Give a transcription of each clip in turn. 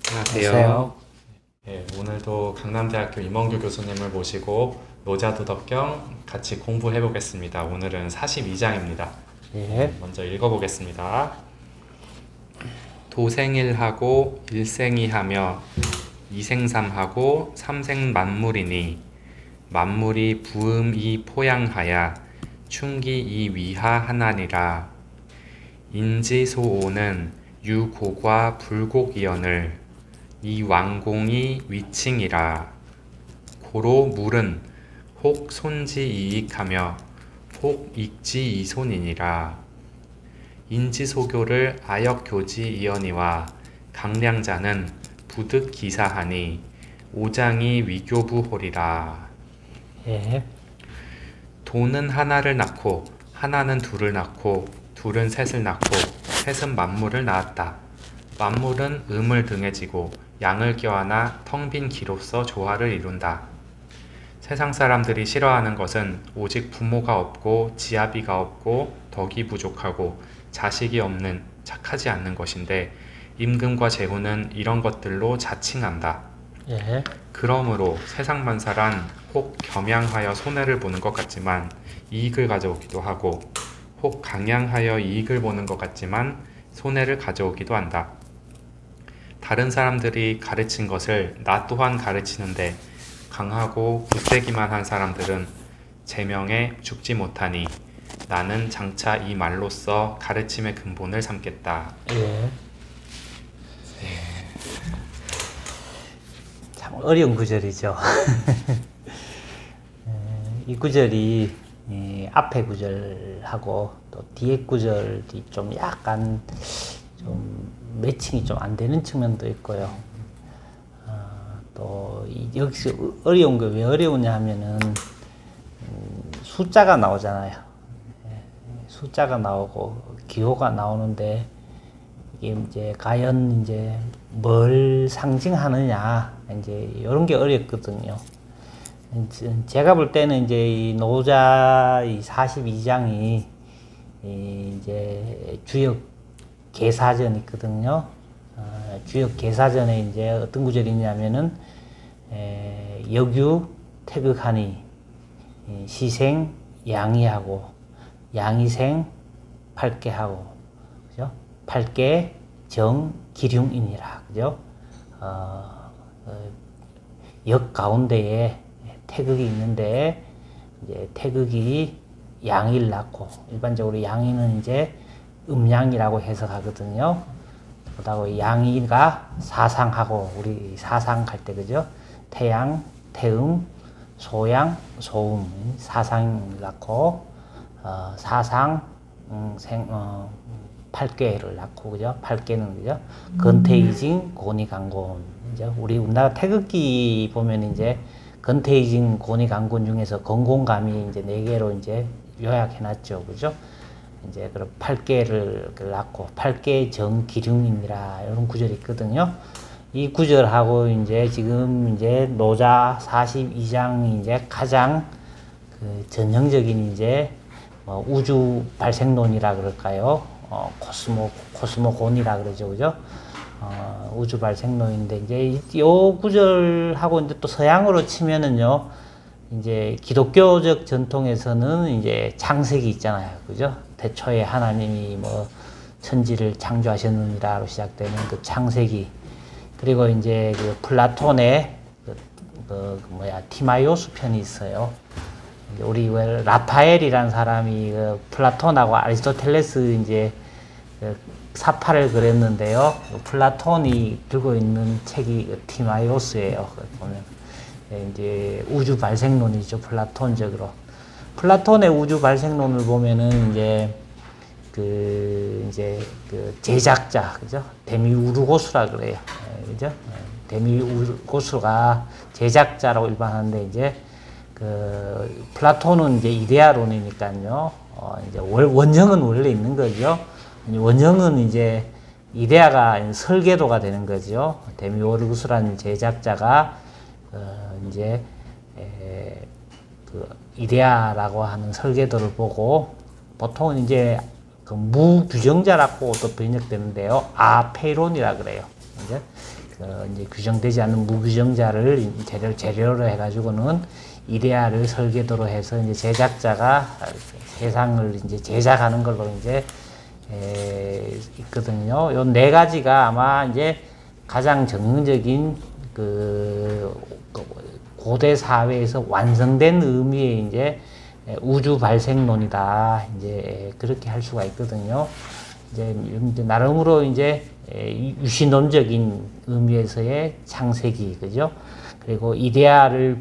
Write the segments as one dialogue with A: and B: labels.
A: 안녕하세요.
B: 네, 오늘도 강남대학교 임원규 교수님을 모시고 노자도덕경 같이 공부해 보겠습니다. 오늘은 42장입니다.
A: 예.
B: 먼저 읽어보겠습니다. 도생일하고 일생이하며 이생삼하고 삼생만물이니 만물이 부음이 포양하야 충기이 위하 하나니라. 인지소오는 유곡과 불곡이언을 이 왕공이 위칭이라. 고로 물은 혹 손지이익하며 혹 익지이손이니라. 인지소교를 아역교지이언이와 강량자는 부득기사하니 오장이 위교부홀이라.
A: 예.
B: 도는 하나를 낳고 하나는 둘을 낳고 둘은 셋을 낳고 셋은 만물을 낳았다. 만물은 음을 등에 지고 양을 껴안아 텅 빈 기로서 조화를 이룬다. 세상 사람들이 싫어하는 것은 오직 부모가 없고 지아비가 없고 덕이 부족하고 자식이 없는 착하지 않는 것인데 임금과 제후는 이런 것들로 자칭한다.
A: 예.
B: 그러므로 세상 만사란 혹 겸양하여 손해를 보는 것 같지만 이익을 가져오기도 하고 혹 강양하여 이익을 보는 것 같지만 손해를 가져오기도 한다. 다른 사람들이 가르친 것을 나 또한 가르치는데 강하고 굳세기만 한 사람들은 제명에 죽지 못하니 나는 장차 이 말로써 가르침의 근본을 삼겠다.
A: 예. 참 어려운 구절이죠. 이 구절이 앞에 구절하고 또 뒤에 구절이 좀 약간 좀 매칭이 좀 안 되는 측면도 있고요. 또 여기서 어려운 게 왜 어려우냐 하면은 숫자가 나오잖아요. 숫자가 나오고 기호가 나오는데 이게 이제 과연 이제 뭘 상징하느냐 이제 이런 게 어렵거든요. 제가 볼 때는 이제 이 노자 이 42장이 이제 주역 계사전이 있거든요. 주역 계사전에 이제 어떤 구절이 있냐면은 역유 태극하니 시생 양이하고 양이생 팔계하고 그죠? 팔계 정 기륭이니라 그죠? 역 가운데에 태극이 있는데 이제 태극이 양일 낳고 일반적으로 양이는 이제 음양이라고 해석하거든요. 그다고 양이가 사상하고 우리 사상 갈 때 그죠? 태양, 태음, 소양, 소음 사상 낳고 사상 팔괘를 낳고 그죠? 팔괘는 그죠? 건태이징 고니강곤 이제 우리 우리나라 태극기 보면 이제 건태이징 고니강곤 중에서 건곤감이 이제 네 개로 이제 요약해놨죠, 그죠? 이제 그런 팔괘를 낳고 팔괘 정기륭이니라 이런 구절이 있거든요. 이 구절하고 이제 지금 이제 노자 42장 이제 가장 그 전형적인 이제 뭐 우주 발생론이라 그럴까요? 코스모곤이라 그러죠, 그죠? 우주 발생론인데 이제 요 구절하고 이제 또 서양으로 치면은요, 이제 기독교적 전통에서는 이제 창세기 있잖아요, 그죠? 태초에 하나님이 뭐 천지를 창조하셨느니라로 시작되는 그 창세기. 그리고 이제 그 플라톤의 티마이오스 편이 있어요. 우리 왜 라파엘이라는 사람이 그 플라톤하고 아리스토텔레스 이제 그 사파를 그렸는데요. 플라톤이 들고 있는 책이 그 티마이오스예요. 보면 이제 우주 발생론이죠. 플라톤적으로. 플라톤의 우주 발생론을 보면은 이제 그 제작자 그죠? 데미우르고스라 그래요. 그죠? 데미우르고스가 제작자라고 일반하는데 이제 그 플라톤은 이제 이데아론이니까요. 이제 원형은 원래 있는 거죠. 원형은 이제 이데아가 설계도가 되는 거죠. 데미우르고스라는 제작자가 이제 그 이데아라고 하는 설계도를 보고 보통은 이제 그 무규정자라고 또 번역되는데요. 아페론이라 그래요. 이제 이제 규정되지 않는 무규정자를 재료로 해가지고는 이데아를 설계도로 해서 이제 제작자가 세상을 이제 제작하는 걸로 이제 있거든요. 요 네 가지가 아마 이제 가장 정형적인 고대 사회에서 완성된 의미의 이제 우주 발생론이다. 이제 그렇게 할 수가 있거든요. 이제 나름으로 이제 유신론적인 의미에서의 창세기, 그죠? 그리고 이데아를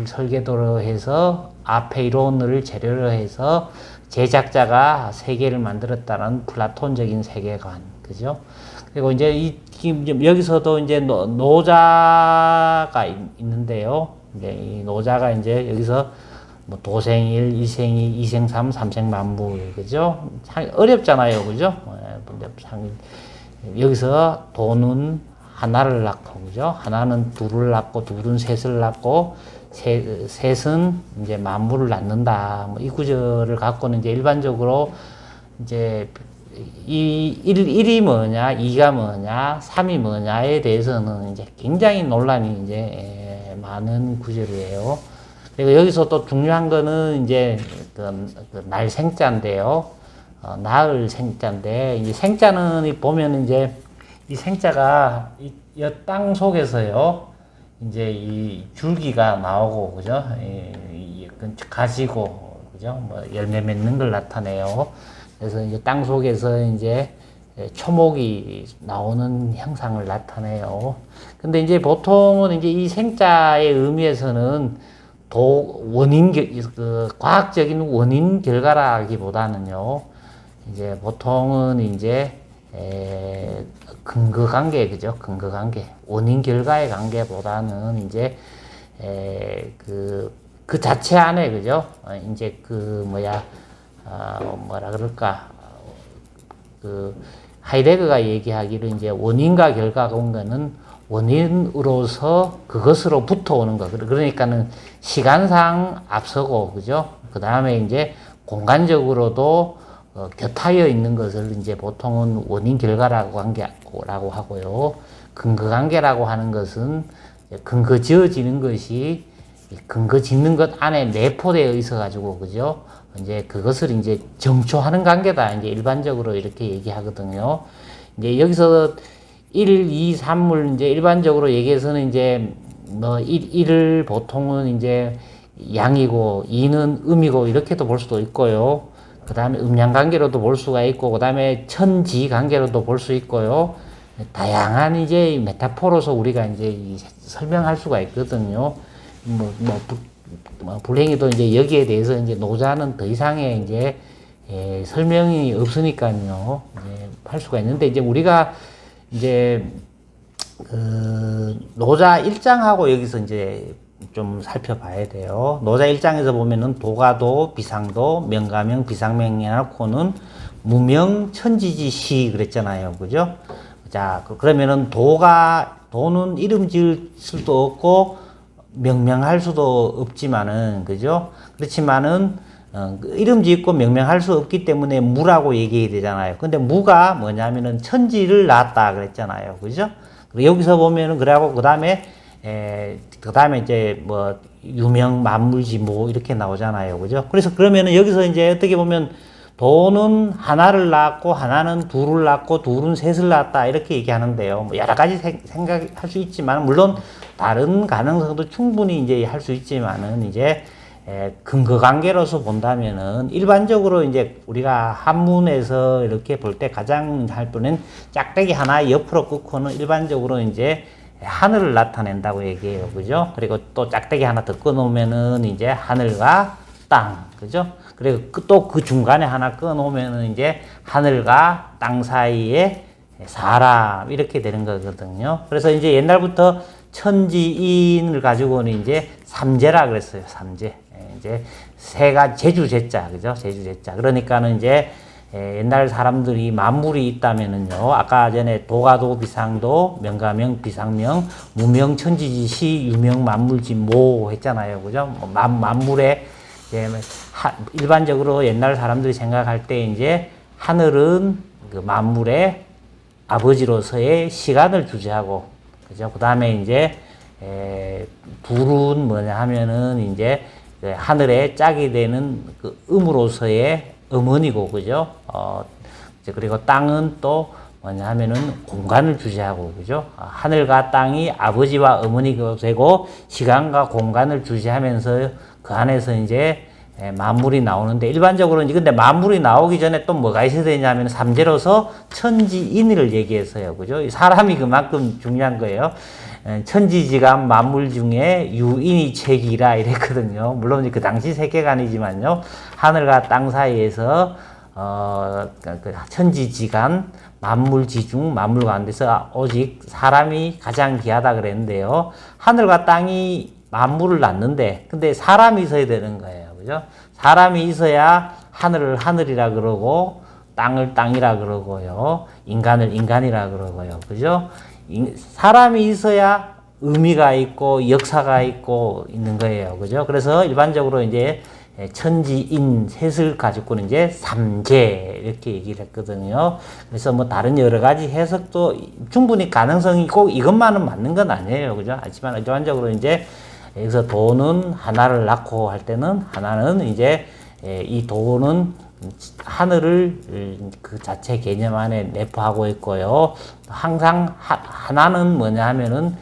A: 설계도로 해서 앞에 이론을 재료로 해서 제작자가 세계를 만들었다는 플라톤적인 세계관, 그죠? 그리고 이제 여기서도 이제 노자가 있는데요. 이제 이 노자가 이제 여기서 뭐 도생일, 이생이, 이생삼, 삼생만물, 그죠? 어렵잖아요, 그죠? 여기서 도는 하나를 낳고, 그죠? 하나는 둘을 낳고, 둘은 셋을 낳고, 셋은 이제 만물을 낳는다. 뭐 이 구절을 갖고는 이제 일반적으로 이제 일이 뭐냐, 이가 뭐냐, 삼이 뭐냐에 대해서는 이제 굉장히 논란이 이제 많은 구절이에요. 그리고 여기서 또 중요한 거는 이제 날 생자인데요. 나을 생자인데, 이제 생자는 보면 이제 이 생자가 이 땅 속에서요, 이제 이 줄기가 나오고, 그죠? 가지고, 그죠? 뭐 열매 맺는 걸 나타내요. 그래서 이제 땅 속에서 이제 초목이 나오는 형상을 나타내요. 근데 이제 보통은 이제 이 생자의 의미에서는 과학적인 원인 결과라기보다는요, 이제 보통은 이제 근거 관계, 그죠? 근거 관계. 원인 결과의 관계보다는 이제 그 자체 안에, 그죠? 이제 뭐라 그럴까? 하이데거가 얘기하기를 이제 원인과 결과가 온 거는 원인으로서 그것으로 붙어오는 거. 그러니까는 시간상 앞서고, 그죠? 그 다음에 이제 공간적으로도 곁하여 있는 것을 이제 보통은 원인 결과라고 하고요. 근거 관계라고 하는 것은 근거 지어지는 것이 근거 짓는 것 안에 내포되어 있어 가지고, 그죠? 이제 그것을 이제 정초하는 관계다. 이제 일반적으로 이렇게 얘기하거든요. 이제 여기서 1, 2, 3물 이제 일반적으로 얘기해서는 이제 뭐 1을 보통은 이제 양이고 2는 음이고 이렇게도 볼 수도 있고요. 그 다음에 음양 관계로도 볼 수가 있고, 그 다음에 천지 관계로도 볼 수 있고요. 다양한 이제 메타포로서 우리가 이제 설명할 수가 있거든요. 불행히도 이제 여기에 대해서 이제 노자는 더 이상의 이제 설명이 없으니까요. 이제 할 수가 있는데, 이제 우리가 이제 노자 1장하고 여기서 이제 좀 살펴봐야 돼요. 노자 1장에서 보면은 도가도, 비상도, 명가명, 비상명에 놓고는 무명, 천지지시 그랬잖아요. 그죠? 자, 그러면은 도는 이름 지을 수도 없고, 명명할 수도 없지만은, 그죠? 그렇지만은, 이름 짓고 명명할 수 없기 때문에 무라고 얘기해야 되잖아요. 근데 무가 뭐냐면은 천지를 낳았다 그랬잖아요. 그죠? 여기서 보면은, 그래갖고, 그 다음에 이제 뭐, 유명, 만물지, 뭐, 이렇게 나오잖아요. 그죠? 그래서 그러면은 여기서 이제 어떻게 보면, 도는 하나를 낳았고, 하나는 둘을 낳고, 둘은 셋을 낳았다. 이렇게 얘기하는데요. 뭐 여러 가지 생각할 수 있지만, 물론 다른 가능성도 충분히 이제 할 수 있지만은, 이제, 근거 관계로서 본다면은, 일반적으로 이제 우리가 한문에서 이렇게 볼 때 가장 할 뿐은 짝대기 하나 옆으로 끊고는 일반적으로 이제 하늘을 나타낸다고 얘기해요. 그죠? 그리고 또 짝대기 하나 더 끊어놓으면은 이제 하늘과 땅. 그죠? 그리고 또 그 중간에 하나 끊어놓으면은 이제 하늘과 땅 사이에 사람. 이렇게 되는 거거든요. 그래서 이제 옛날부터 천지인을 가지고는 이제 삼재라 그랬어요. 삼재. 이제 새가 제주제자. 그죠? 제주제자. 그러니까는 이제 옛날 사람들이 만물이 있다면은요, 아까 전에 도가도, 비상도, 명가명, 비상명, 무명, 천지지시, 유명, 만물지, 모 했잖아요. 그죠? 만물에, 일반적으로 옛날 사람들이 생각할 때 이제 하늘은 그 만물의 아버지로서의 시간을 주재하고, 그죠? 그 다음에 이제 둘은 뭐냐 하면은 이제 그 하늘에 짝이 되는 그 음으로서의 어머니고, 그죠? 이제 그리고 땅은 또 뭐냐 하면은 공간을 주재하고, 그죠? 하늘과 땅이 아버지와 어머니가 되고 시간과 공간을 주재하면서 그 안에서 이제 만물이 나오는데, 일반적으로 이제 근데 만물이 나오기 전에 또 뭐가 있어야 되냐면 삼재로서 천지인을 얘기했어요. 그죠? 사람이 그만큼 중요한 거예요. 천지지간 만물 중에 유인이 책이라 이랬거든요. 물론 그 당시 세계관이지만요. 하늘과 땅 사이에서 그 천지지간 만물지중 만물 가운데서 오직 사람이 가장 귀하다 그랬는데요. 하늘과 땅이 만물을 낳는데 근데 사람이 있어야 되는 거예요. 그죠? 사람이 있어야 하늘을 하늘이라 그러고 땅을 땅이라 그러고요. 인간을 인간이라 그러고요. 그죠? 사람이 있어야 의미가 있고 역사가 있고 있는 거예요. 그죠? 그래서 일반적으로 이제 천지인 셋을 가지고는 이제 삼재 이렇게 얘기를 했거든요. 그래서 뭐 다른 여러 가지 해석도 충분히 가능성이 꼭 이것만은 맞는 건 아니에요. 그죠? 하지만 일반적으로 이제 여기서 도는 하나를 낳고 할 때는 하나는 이제 이 도는 하늘을 그 자체 개념 안에 내포하고 있고요. 항상 하나는 뭐냐 하면은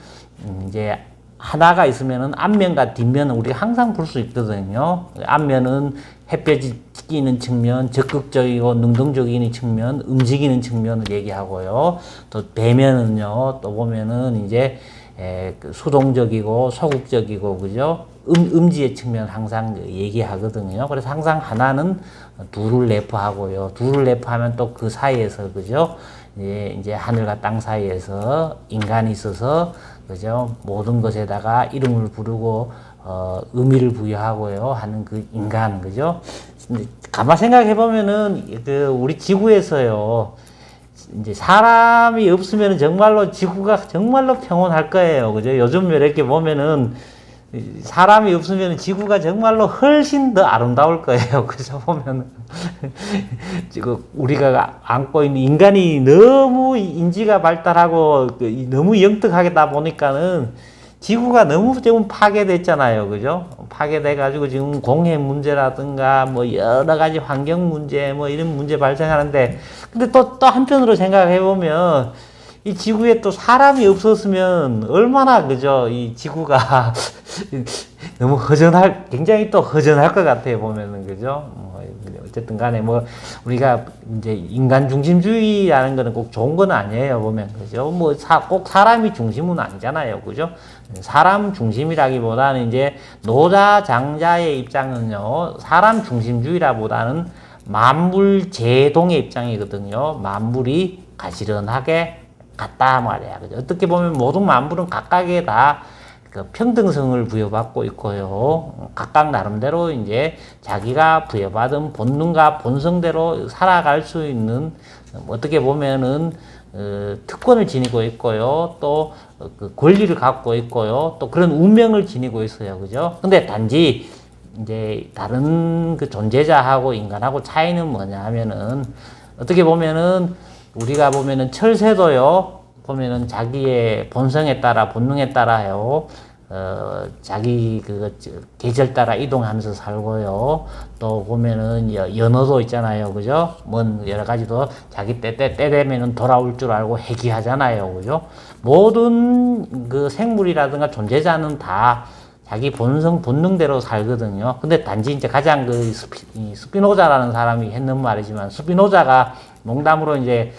A: 이제 하나가 있으면은 앞면과 뒷면은 우리가 항상 볼 수 있거든요. 앞면은 햇볕이 끼는 측면, 적극적이고 능동적인 측면, 움직이는 측면을 얘기하고요. 또 배면은요, 또 보면은 이제 수동적이고 소극적이고, 그죠? 음지의 측면 항상 얘기하거든요. 그래서 항상 하나는 둘을 내포하고요. 둘을 내포하면 또 그 사이에서, 그죠? 이제 하늘과 땅 사이에서 인간이 있어서, 그죠? 모든 것에다가 이름을 부르고, 의미를 부여하고요. 하는 그 인간, 그죠? 가만 생각해 보면은, 우리 지구에서요. 이제 사람이 없으면 정말로 지구가 정말로 평온할 거예요. 그죠? 요즘 이렇게 보면은 사람이 없으면 지구가 정말로 훨씬 더 아름다울 거예요. 그죠? 보면은 지금 우리가 안고 있는 인간이 너무 인지가 발달하고 너무 영특하다 보니까는 지구가 너무 지금 파괴됐잖아요. 그죠? 파괴돼가지고 지금 공해 문제라든가 뭐 여러 가지 환경 문제 뭐 이런 문제 발생하는데, 근데 또 한편으로 생각해보면 이 지구에 또 사람이 없었으면 얼마나, 그죠? 이 지구가 너무 굉장히 또 허전할 것 같아요. 보면은, 그죠? 어쨌든 간에 뭐 우리가 이제 인간 중심주의라는 거는 꼭 좋은 건 아니에요. 보면, 그죠? 뭐 꼭 사람이 중심은 아니잖아요. 그죠? 사람 중심이라기보다는 이제 노자 장자의 입장은요, 사람 중심주의라보다는 만물 제동의 입장이거든요. 만물이 가지런하게 같다 말이야. 그죠? 어떻게 보면 모든 만물은 각각에 다 그 평등성을 부여받고 있고요. 각각 나름대로 이제 자기가 부여받은 본능과 본성대로 살아갈 수 있는, 어떻게 보면은 특권을 지니고 있고요. 또 그 권리를 갖고 있고요. 또 그런 운명을 지니고 있어요. 그죠? 근데 단지 이제 다른 그 존재자하고 인간하고 차이는 뭐냐 하면은, 어떻게 보면은 우리가 보면은 철새도요, 보면은 자기의 본성에 따라 본능에 따라요, 자기 계절 따라 이동하면서 살고요. 또 보면은 연어도 있잖아요. 그죠? 뭔 여러 가지도 자기 때 되면은 돌아올 줄 알고 회귀하잖아요. 그죠? 모든 그 생물이라든가 존재자는 다 자기 본능대로 살거든요. 근데 단지 이제 가장 스피노자라는 사람이 했는 말이지만, 스피노자가 농담으로 이제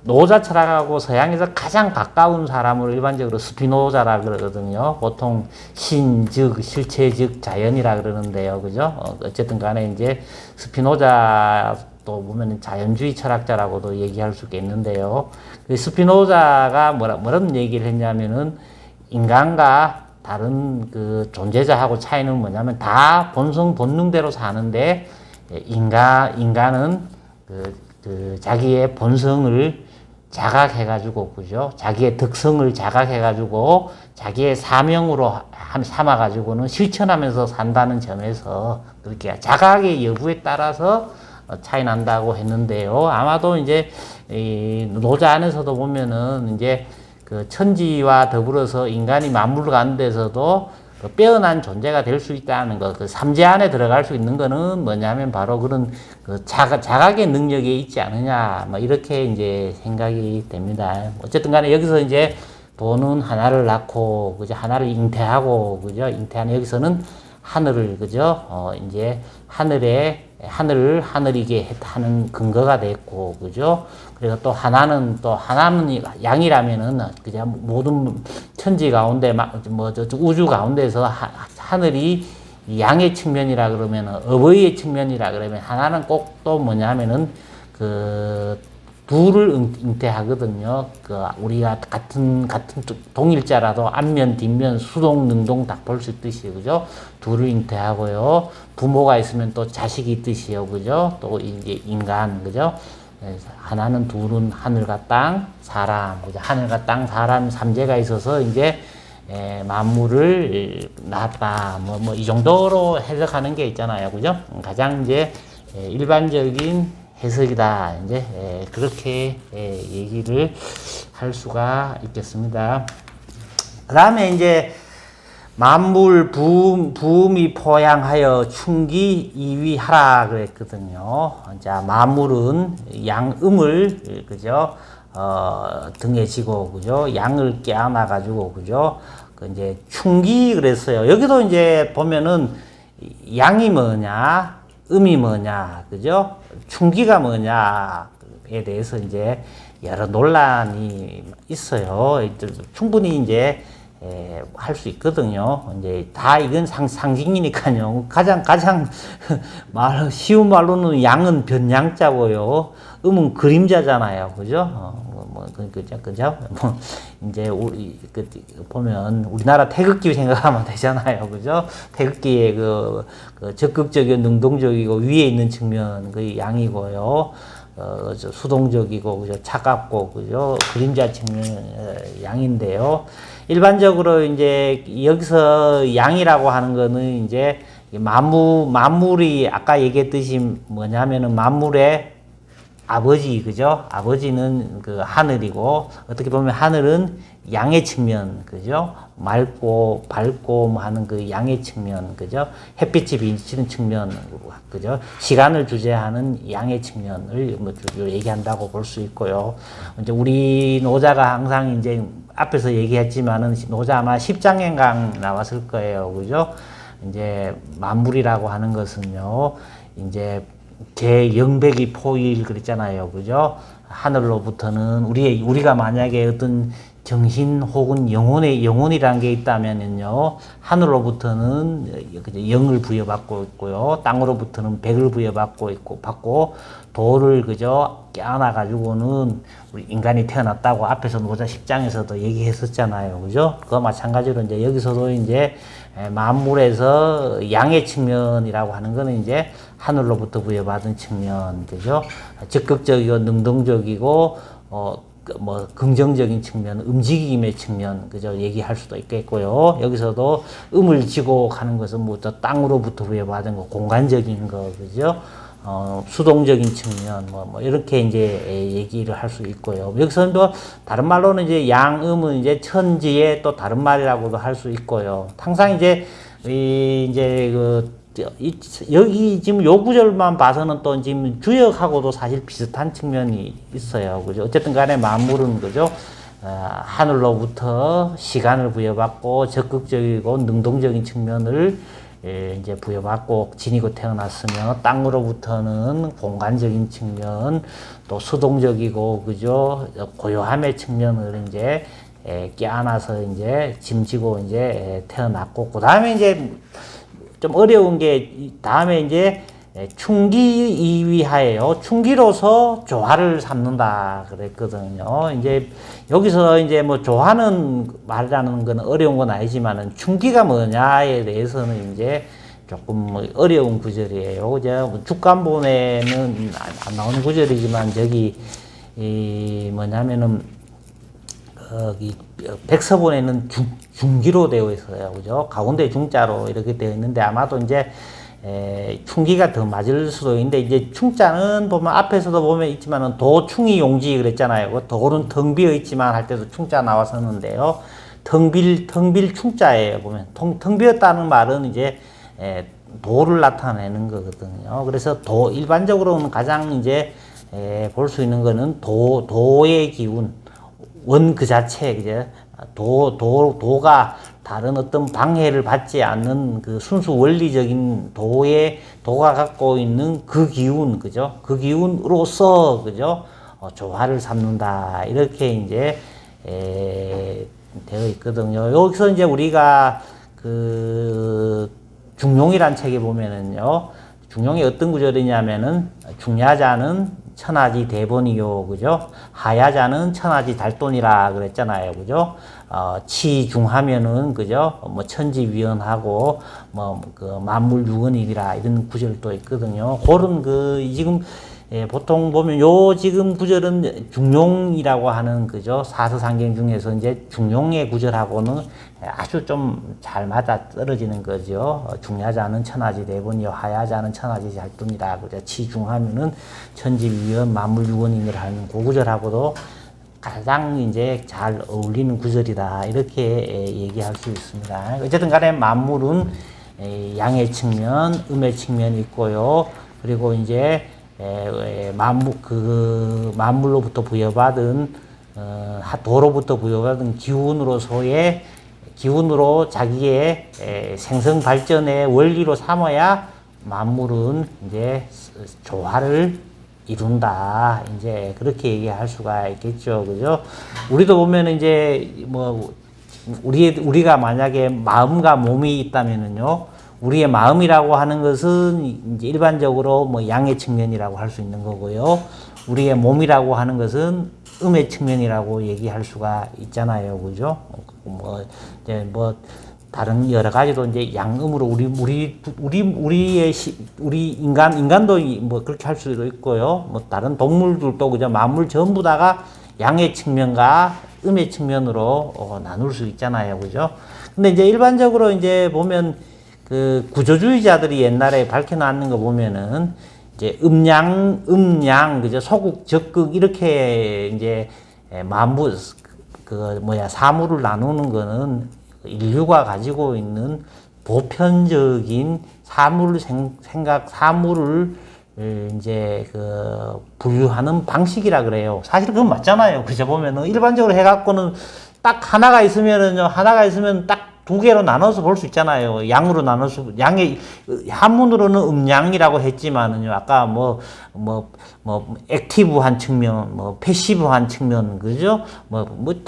A: 노자 철학하고 서양에서 가장 가까운 사람을 일반적으로 스피노자라 그러거든요. 보통 신, 즉, 실체, 즉, 자연이라 그러는데요. 그죠? 어쨌든 간에 이제 스피노자도 보면 자연주의 철학자라고도 얘기할 수 있겠는데요. 그 스피노자가 뭐라는 얘기를 했냐면은, 인간과 다른 그 존재자하고 차이는 뭐냐면 다 본능대로 사는데, 인간은 자기의 본성을 자각해가지고, 그죠? 자기의 덕성을 자각해가지고, 자기의 사명으로 삼아가지고는 실천하면서 산다는 점에서 그렇게 자각의 여부에 따라서 차이 난다고 했는데요. 아마도 이제, 이 노자 안에서도 보면은 이제 그 천지와 더불어서 인간이 만물 가운데서도 그 빼어난 존재가 될 수 있다는 것, 그 삼재 안에 들어갈 수 있는 거는 뭐냐면 바로 그런 그 자각의 능력에 있지 않느냐, 뭐 이렇게 이제 생각이 됩니다. 어쨌든 간에 여기서 이제 돈은 하나를 낳고, 그죠? 하나를 잉태하고, 그죠? 잉태하는 여기서는 하늘을, 그죠? 이제 하늘이게 하는 근거가 됐고, 그죠? 그리고 또 하나는 양이라면은, 그죠? 모든 천지 가운데, 우주 가운데서 하늘이 양의 측면이라 그러면, 어버이의 측면이라 그러면, 하나는 꼭 또 뭐냐면은, 둘을 잉태하거든요. 우리가 같은 동일자라도 앞면, 뒷면, 수동, 능동 다 볼 수 있듯이, 그죠? 둘을 잉태하고요. 부모가 있으면 또 자식이 있듯이요, 그죠? 또 이제 인간, 그죠? 하나는 둘은 하늘과 땅, 사람, 그죠? 하늘과 땅, 사람, 삼재가 있어서 이제 만물을 낳았다. 이 정도로 해석하는 게 있잖아요, 그죠? 가장 이제 일반적인 해석이다. 이제 그렇게 얘기를 할 수가 있겠습니다. 그 다음에 이제 만물 부음이 포양하여 충기 이위하라 그랬거든요. 자, 만물은 양음을 그죠? 등에 지고 그죠? 양을 껴안아 가지고 그죠? 이제 충기 그랬어요. 여기도 이제 보면은 양이 뭐냐? 음이 뭐냐, 그죠? 충기가 뭐냐에 대해서 이제 여러 논란이 있어요. 충분히 이제 할 수 있거든요. 이제 다 이건 상징이니까요. 가장 쉬운 말로는 양은 변양자고요. 음은 그림자잖아요. 그죠? 그죠? 이제 보면 우리나라 태극기 생각하면 되잖아요. 그죠? 태극기의 그 적극적이고 능동적이고 위에 있는 측면 그 양이고요. 수동적이고 그죠? 차갑고 그죠? 그림자 측면 양인데요. 일반적으로 이제 여기서 양이라고 하는 거는 이제 만물이 아까 얘기했듯이 뭐냐면은 만물의 아버지, 그죠? 아버지는 그 하늘이고, 어떻게 보면 하늘은 양의 측면, 그죠? 맑고, 밝고 하는 그 양의 측면, 그죠? 햇빛이 비치는 측면, 그죠? 시간을 주재하는 양의 측면을 얘기한다고 볼 수 있고요. 이제 우리 노자가 항상 이제 앞에서 얘기했지만은, 노자 아마 십장행강 나왔을 거예요, 그죠? 이제 만물이라고 하는 것은요, 이제 개영백이 포일 그랬잖아요. 그죠? 하늘로부터는 우리가 만약에 어떤 정신 혹은 영혼이라는 게 있다면은요, 하늘로부터는 영을 부여받고 있고요, 땅으로부터는 백을 받고 도를 그죠 껴안아 가지고는 우리 인간이 태어났다고 앞에서 노자 10장에서도 얘기했었잖아요. 그죠? 그거 마찬가지로 이제 여기서도 이제 만물에서 양의 측면이라고 하는 거는 이제 하늘로부터 부여받은 측면, 그죠? 적극적이고 능동적이고 긍정적인 측면, 움직임의 측면, 그죠? 얘기할 수도 있겠고요. 여기서도 음을 지고 가는 것은 또 땅으로부터 부여받은 거, 공간적인 거, 그죠? 수동적인 측면, 이렇게 이제 얘기를 할 수 있고요. 여기서는 또 다른 말로는 이제 양음은 이제 천지의 또 다른 말이라고도 할 수 있고요. 항상 이제, 여기 지금 요 구절만 봐서는 또 지금 주역하고도 사실 비슷한 측면이 있어요. 그죠? 어쨌든 간에 만물은, 그죠? 하늘로부터 시간을 부여받고 적극적이고 능동적인 측면을 이제 부여받고 지니고 태어났으며, 땅으로부터는 공간적인 측면, 또 수동적이고, 그죠? 고요함의 측면을 이제 껴안아서 이제 짐지고 이제 태어났고, 그 다음에 이제 좀 어려운 게 다음에 이제 충기이위하예요. 충기로서 조화를 삼는다 그랬거든요. 이제 여기서 이제 조화는 말하는 건 어려운 건 아니지만은 충기가 뭐냐에 대해서는 이제 조금 어려운 구절이에요. 그죠? 죽간본에는 안 나오는 구절이지만 저기 뭐냐면은 백서본에는 중기로 되어 있어요. 그죠? 가운데 중자로 이렇게 되어 있는데 아마도 이제 충기가 더 맞을 수도 있는데, 이제 충자는 보면 앞에서도 보면 있지만은 도충이 용지 그랬잖아요. 그 도는 텅 비어 있지만 할 때도 충자 나왔었는데요. 텅빌 충자예요. 보면 텅 비었다는 말은 이제 도를 나타내는 거거든요. 그래서 일반적으로는 가장 이제 볼 수 있는 거는 도의 기운, 원 그 자체, 그죠? 도가 다른 어떤 방해를 받지 않는 그 순수 원리적인 도가 갖고 있는 그 기운, 그죠? 그 기운으로서, 그죠? 조화를 삼는다. 이렇게 이제, 되어 있거든요. 여기서 이제 우리가 그 중용이란 책에 보면은요, 중용이 어떤 구절이냐면은, 중야자는 천하지 대본이요, 그죠? 하야자는 천하지 달돈이라 그랬잖아요, 그죠? 치중하면은, 그죠? 뭐, 천지위원하고, 그, 만물유건이라 이런 구절도 있거든요. 그런 지금, 보통 보면 지금 구절은 중용이라고 하는, 그죠? 사서상경 중에서 이제 중용의 구절하고는 아주 좀 잘 맞아 떨어지는 거죠. 중야자는 천하지 대본이요, 하야자는 천하지 달돈이라, 그죠? 치중하면은 천지위원 만물유건이라 하는 그 구절하고도 가장 이제 잘 어울리는 구절이다. 이렇게 얘기할 수 있습니다. 어쨌든 간에 만물은 양의 측면, 음의 측면이 있고요. 그리고 이제 만물로부터 부여받은, 도로부터 부여받은 기운으로 자기의 생성 발전의 원리로 삼아야 만물은 이제 조화를 이룬다. 이제 그렇게 얘기할 수가 있겠죠. 그죠? 우리도 보면 이제 우리가 만약에 마음과 몸이 있다면은요, 우리의 마음이라고 하는 것은 이제 일반적으로 양의 측면이라고 할 수 있는 거고요. 우리의 몸이라고 하는 것은 음의 측면이라고 얘기할 수가 있잖아요. 그죠? 이제 다른 여러 가지로 이제 양음으로 우리 인간도 그렇게 할 수도 있고요. 다른 동물들도 그죠? 만물 전부 다가 양의 측면과 음의 측면으로 나눌 수 있잖아요. 그죠? 근데 이제 일반적으로 이제 보면 그 구조주의자들이 옛날에 밝혀놨는 거 보면은 이제 음양, 그죠? 소극, 적극, 이렇게 이제 사물을 나누는 거는 인류가 가지고 있는 보편적인 사물을 이제 분류하는 방식이라 그래요. 사실 그건 맞잖아요. 그죠? 보면은 일반적으로 해갖고는 딱 하나가 있으면 딱 두 개로 나눠서 볼 수 있잖아요. 양으로 양의, 한문으로는 음양이라고 했지만은요, 아까 액티브한 측면, 패시브한 측면, 그죠?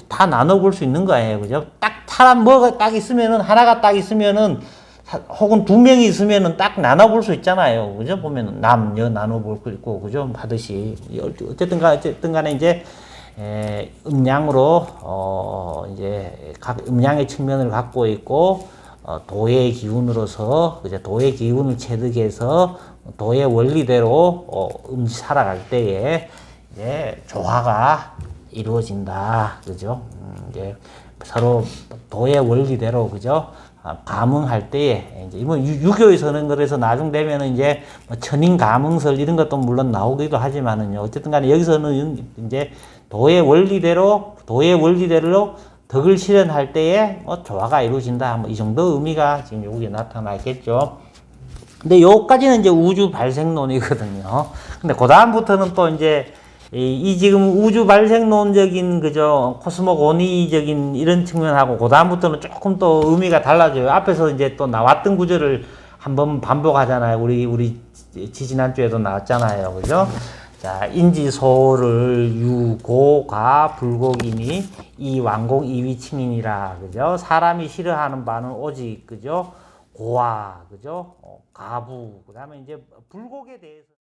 A: 다 나눠볼 수 있는 거예요. 그죠? 뭐가 딱 있으면은, 하나가 딱 있으면은, 혹은 두 명이 있으면은 딱 나눠볼 수 있잖아요. 그죠? 보면은 남, 여 나눠볼 수 있고, 그죠? 하듯이. 어쨌든 간에 이제, 음양으로 이제 각 음양의 측면을 갖고 있고, 도의 기운으로서 이제 도의 기운을 체득해서 도의 원리대로 살아갈 때에 이제 조화가 이루어진다. 그죠? 이제 서로 도의 원리대로, 그죠? 감응할 때에, 이제, 유교에서는 그래서 나중 되면은 이제 천인 감응설 이런 것도 물론 나오기도 하지만은요. 어쨌든 간에 여기서는 이제 도의 원리대로 덕을 실현할 때에 조화가 이루어진다. 이 정도 의미가 지금 여기에 나타나겠죠. 근데 요까지는 이제 우주 발생론이거든요. 근데 그 다음부터는 또 이제 이 지금 우주 발생론적인, 그죠, 코스모고니적인 이런 측면하고 그 다음부터는 조금 또 의미가 달라져요. 앞에서 이제 또 나왔던 구절을 한번 반복하잖아요. 우리 지지난주에도 나왔잖아요. 그죠? 자, 인지소를 유고가 불고기니 이 왕곡 이위층이니라. 그죠? 사람이 싫어하는 바는 오직, 그죠? 고와, 그죠? 가부. 그 다음에 이제 불곡에 대해서